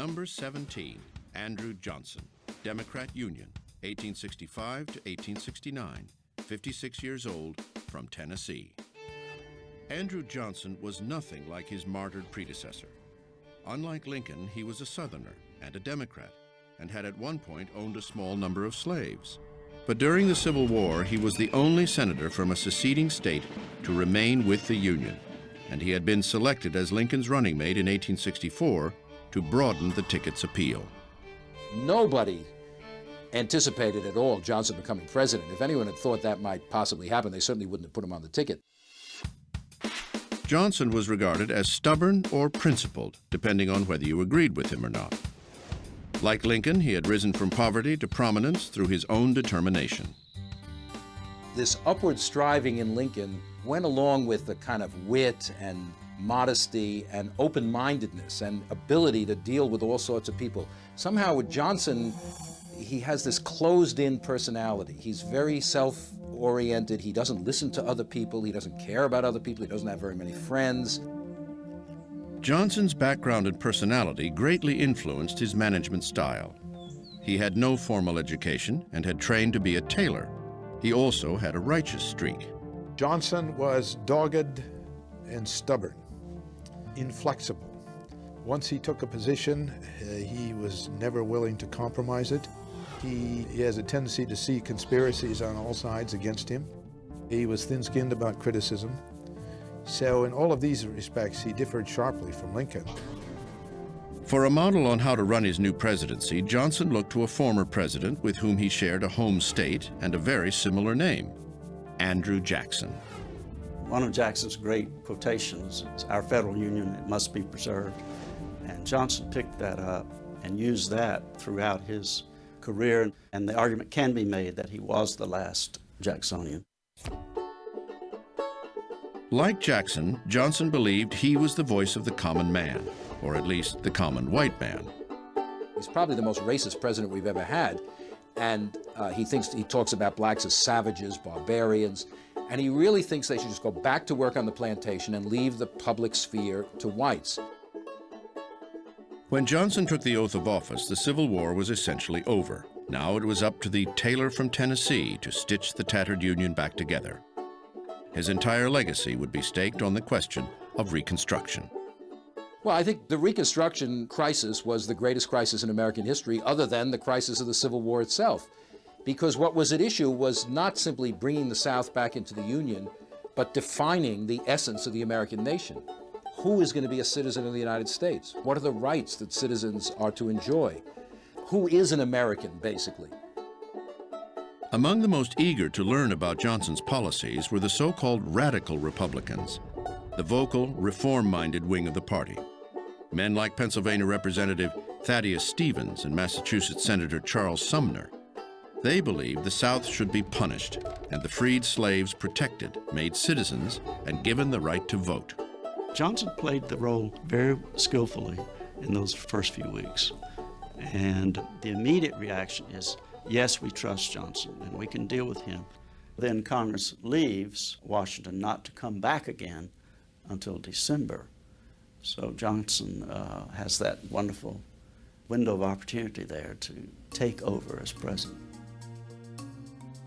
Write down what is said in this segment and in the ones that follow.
Number 17, Andrew Johnson, Democrat Union, 1865 to 1869, 56 years old, from Tennessee. Andrew Johnson was nothing like his martyred predecessor. Unlike Lincoln, he was a Southerner and a Democrat, and had at one point owned a small number of slaves. But during the Civil War, he was the only senator from a seceding state to remain with the Union, and he had been selected as Lincoln's running mate in 1864 to broaden the ticket's appeal. Nobody anticipated at all Johnson becoming president. If anyone had thought that might possibly happen, they certainly wouldn't have put him on the ticket. Johnson was regarded as stubborn or principled, depending on whether you agreed with him or not. Like Lincoln, he had risen from poverty to prominence through his own determination. This upward striving in Lincoln went along with the kind of wit and modesty and open-mindedness and ability to deal with all sorts of people. Somehow with Johnson, he has this closed-in personality. He's very self-oriented. He doesn't listen to other people. He doesn't care about other people. He doesn't have very many friends. Johnson's background and personality greatly influenced his management style. He had no formal education and had trained to be a tailor. He also had a righteous streak. Johnson was dogged and stubborn, inflexible. Once he took a position, he was never willing to compromise it. He has a tendency to see conspiracies on all sides against him. He was thin-skinned about criticism. So in all of these respects, he differed sharply from Lincoln. For a model on how to run his new presidency, Johnson looked to a former president with whom he shared a home state and a very similar name, Andrew Jackson. One of Jackson's great quotations is, "Our federal union, it must be preserved." And Johnson picked that up and used that throughout his career, and the argument can be made that he was the last Jacksonian. Like Jackson, Johnson believed he was the voice of the common man, or at least the common white man. He's probably the most racist president we've ever had, and he talks about blacks as savages, barbarians, and he really thinks they should just go back to work on the plantation and leave the public sphere to whites. When Johnson took the oath of office, the Civil War was essentially over. Now it was up to the tailor from Tennessee to stitch the tattered Union back together. His entire legacy would be staked on the question of Reconstruction. Well, I think the Reconstruction crisis was the greatest crisis in American history, other than the crisis of the Civil War itself. Because what was at issue was not simply bringing the South back into the Union, but defining the essence of the American nation. Who is going to be a citizen of the United States? What are the rights that citizens are to enjoy? Who is an American, basically? Among the most eager to learn about Johnson's policies were the so-called radical Republicans, the vocal, reform-minded wing of the party. Men like Pennsylvania Representative Thaddeus Stevens and Massachusetts Senator Charles Sumner. They believed the South should be punished and the freed slaves protected, made citizens, and given the right to vote. Johnson played the role very skillfully in those first few weeks. And the immediate reaction is, yes, we trust Johnson and we can deal with him. Then Congress leaves Washington not to come back again until December. So Johnson has that wonderful window of opportunity there to take over as president.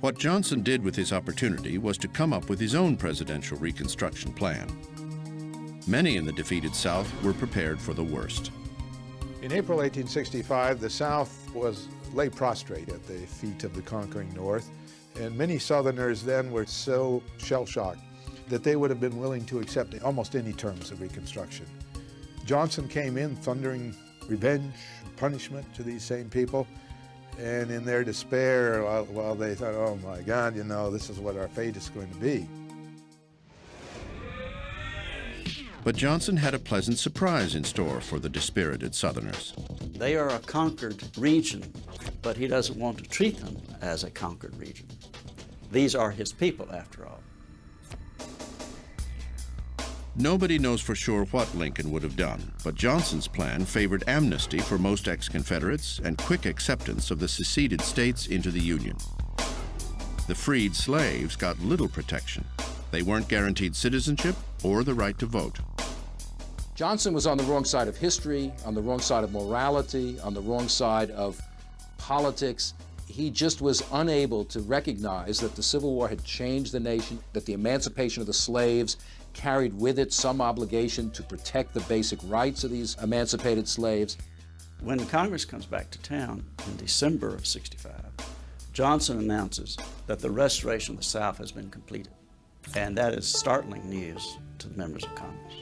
What Johnson did with his opportunity was to come up with his own presidential Reconstruction plan. Many in the defeated South were prepared for the worst. In April 1865, the South lay prostrate at the feet of the conquering North, and many Southerners then were so shell-shocked that they would have been willing to accept almost any terms of Reconstruction. Johnson came in thundering revenge, punishment to these same people, and in their despair, while they thought, oh my God, this is what our fate is going to be. But Johnson had a pleasant surprise in store for the dispirited Southerners. They are a conquered region, but he doesn't want to treat them as a conquered region. These are his people, after all. Nobody knows for sure what Lincoln would have done, but Johnson's plan favored amnesty for most ex-Confederates and quick acceptance of the seceded states into the Union. The freed slaves got little protection. They weren't guaranteed citizenship or the right to vote. Johnson was on the wrong side of history, on the wrong side of morality, on the wrong side of politics. He just was unable to recognize that the Civil War had changed the nation, that the emancipation of the slaves carried with it some obligation to protect the basic rights of these emancipated slaves. When Congress comes back to town in December of '65, Johnson announces that the restoration of the South has been completed. And that is startling news to the members of Congress.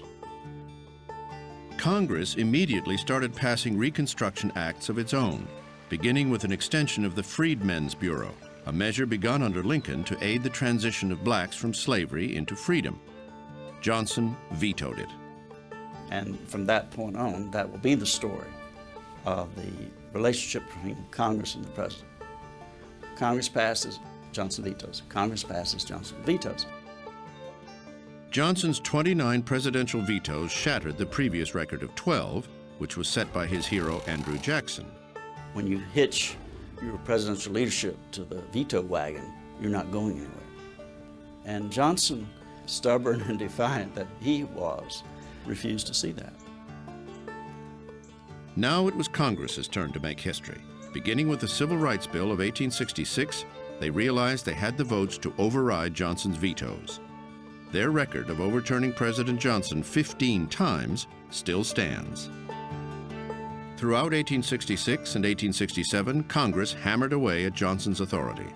Congress immediately started passing Reconstruction Acts of its own, beginning with an extension of the Freedmen's Bureau, a measure begun under Lincoln to aid the transition of blacks from slavery into freedom. Johnson vetoed it. And from that point on, that will be the story of the relationship between Congress and the President. Congress passes, Johnson vetoes. Congress passes, Johnson vetoes. Johnson's 29 presidential vetoes shattered the previous record of 12, which was set by his hero Andrew Jackson. When you hitch your presidential leadership to the veto wagon, you're not going anywhere. And Johnson, stubborn and defiant that he was, refused to see that. Now it was Congress's turn to make history. Beginning with the Civil Rights Bill of 1866, they realized they had the votes to override Johnson's vetoes. Their record of overturning President Johnson 15 times still stands. Throughout 1866 and 1867, Congress hammered away at Johnson's authority.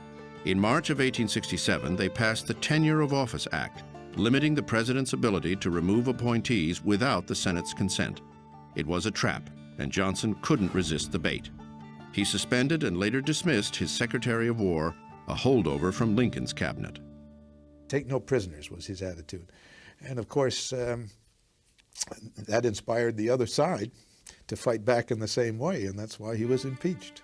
In March of 1867, they passed the Tenure of Office Act, limiting the president's ability to remove appointees without the Senate's consent. It was a trap, and Johnson couldn't resist the bait. He suspended and later dismissed his Secretary of War, a holdover from Lincoln's cabinet. Take no prisoners was his attitude. And of course, that inspired the other side to fight back in the same way, and that's why he was impeached.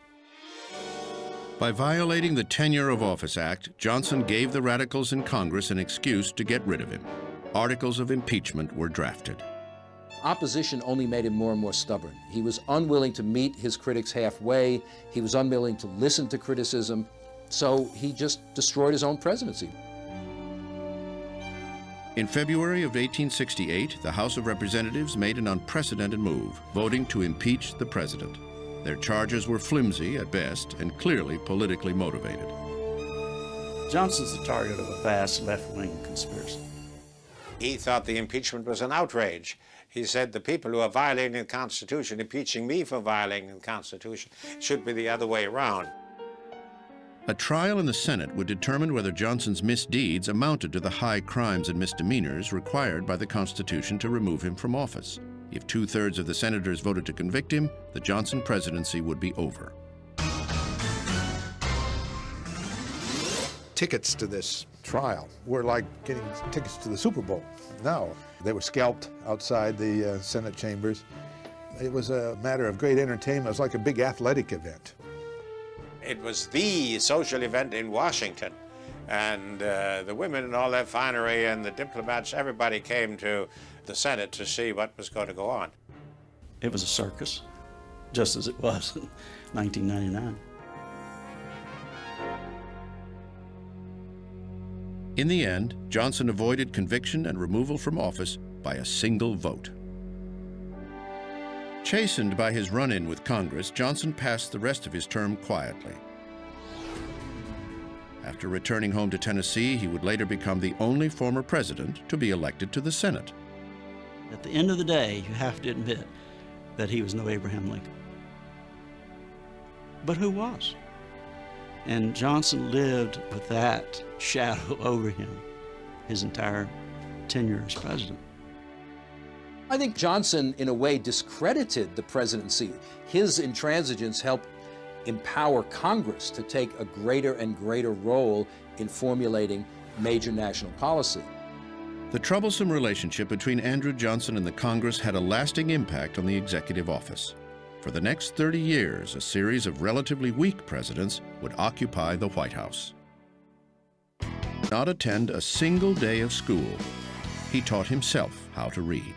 By violating the Tenure of Office Act, Johnson gave the radicals in Congress an excuse to get rid of him. Articles of impeachment were drafted. Opposition only made him more and more stubborn. He was unwilling to meet his critics halfway. He was unwilling to listen to criticism. So he just destroyed his own presidency. In February of 1868, the House of Representatives made an unprecedented move, voting to impeach the president. Their charges were flimsy at best and clearly politically motivated. Johnson's the target of a vast left-wing conspiracy. He thought the impeachment was an outrage. He said the people who are violating the Constitution, impeaching me for violating the Constitution, should be the other way around. A trial in the Senate would determine whether Johnson's misdeeds amounted to the high crimes and misdemeanors required by the Constitution to remove him from office. If 2/3 of the senators voted to convict him, the Johnson presidency would be over. Tickets to this trial were like getting tickets to the Super Bowl. No, they were scalped outside the Senate chambers. It was a matter of great entertainment. It was like a big athletic event. It was the social event in Washington, and the women and all their finery and the diplomats, everybody came to the Senate to see what was going to go on. It was a circus, just as it was in 1999. In the end, Johnson avoided conviction and removal from office by a single vote. Chastened by his run-in with Congress, Johnson passed the rest of his term quietly. After returning home to Tennessee, he would later become the only former president to be elected to the Senate. At the end of the day, you have to admit that he was no Abraham Lincoln. But who was? And Johnson lived with that shadow over him his entire tenure as president. I think Johnson, in a way, discredited the presidency. His intransigence helped empower Congress to take a greater and greater role in formulating major national policy. The troublesome relationship between Andrew Johnson and the Congress had a lasting impact on the executive office. For the next 30 years, a series of relatively weak presidents would occupy the White House. Not attend a single day of school. He taught himself how to read.